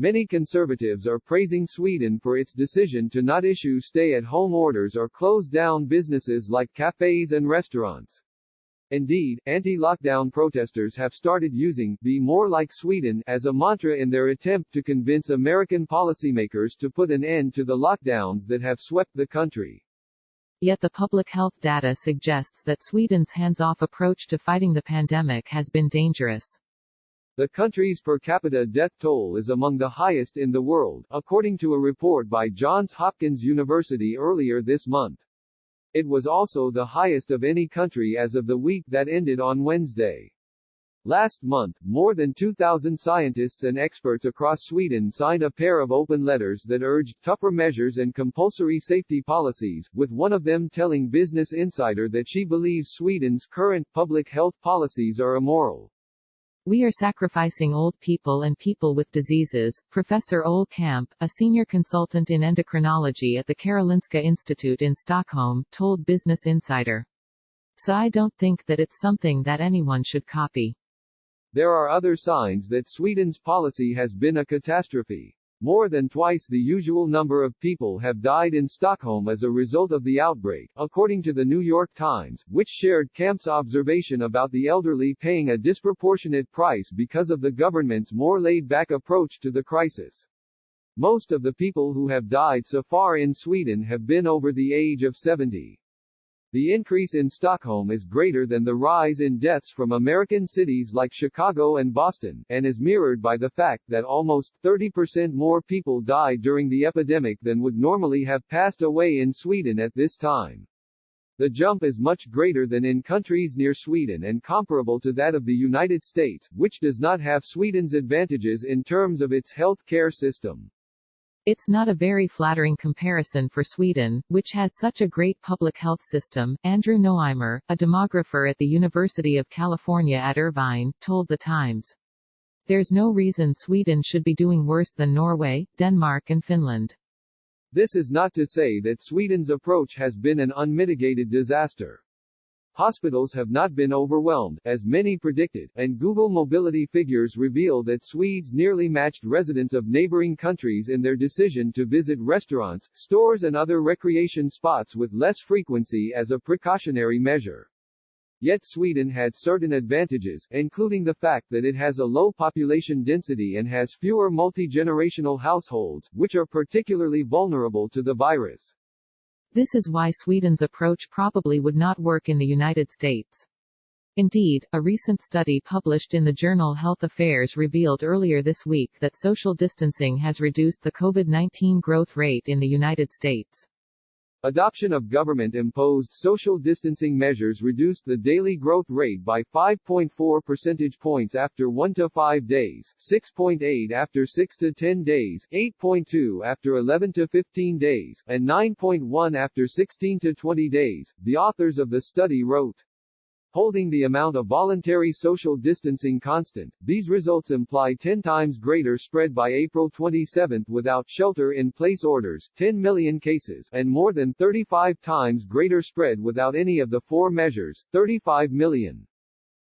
Many conservatives are praising Sweden for its decision to not issue stay-at-home orders or close down businesses like cafes and restaurants. Indeed, anti-lockdown protesters have started using "be more like Sweden" as a mantra in their attempt to convince American policymakers to put an end to the lockdowns that have swept the country. Yet the public health data suggests that Sweden's hands-off approach to fighting the pandemic has been dangerous. The country's per capita death toll is among the highest in the world, according to a report by Johns Hopkins University earlier this month. It was also the highest of any country as of the week that ended on Wednesday. Last month, more than 2,000 scientists and experts across Sweden signed a pair of open letters that urged tougher measures and compulsory safety policies, with one of them telling Business Insider that she believes Sweden's current public health policies are immoral. "We are sacrificing old people and people with diseases," Professor Ole Kamp, a senior consultant in endocrinology at the Karolinska Institute in Stockholm, told Business Insider. "So I don't think that it's something that anyone should copy." There are other signs that Sweden's policy has been a catastrophe. More than twice the usual number of people have died in Stockholm as a result of the outbreak, according to the New York Times, which shared Kamp's observation about the elderly paying a disproportionate price because of the government's more laid-back approach to the crisis. Most of the people who have died so far in Sweden have been over the age of 70. The increase in Stockholm is greater than the rise in deaths from American cities like Chicago and Boston, and is mirrored by the fact that almost 30% more people died during the epidemic than would normally have passed away in Sweden at this time. The jump is much greater than in countries near Sweden and comparable to that of the United States, which does not have Sweden's advantages in terms of its health care system. It's not a very flattering comparison for Sweden, which has such a great public health system, Andrew Noheimer, a demographer at the University of California at Irvine, told The Times. There's no reason Sweden should be doing worse than Norway, Denmark and Finland. This is not to say that Sweden's approach has been an unmitigated disaster. Hospitals have not been overwhelmed, as many predicted, and Google mobility figures reveal that Swedes nearly matched residents of neighboring countries in their decision to visit restaurants, stores and other recreation spots with less frequency as a precautionary measure. Yet Sweden had certain advantages, including the fact that it has a low population density and has fewer multi-generational households, which are particularly vulnerable to the virus. This is why Sweden's approach probably would not work in the United States. Indeed, a recent study published in the journal Health Affairs revealed earlier this week that social distancing has reduced the COVID-19 growth rate in the United States. Adoption of government-imposed social distancing measures reduced the daily growth rate by 5.4 percentage points after 1 to 5 days, 6.8 after 6 to 10 days, 8.2 after 11 to 15 days, and 9.1 after 16 to 20 days, the authors of the study wrote. Holding the amount of voluntary social distancing constant, these results imply 10 times greater spread by April 27 without shelter-in-place orders, 10 million cases, and more than 35 times greater spread without any of the four measures, 35 million.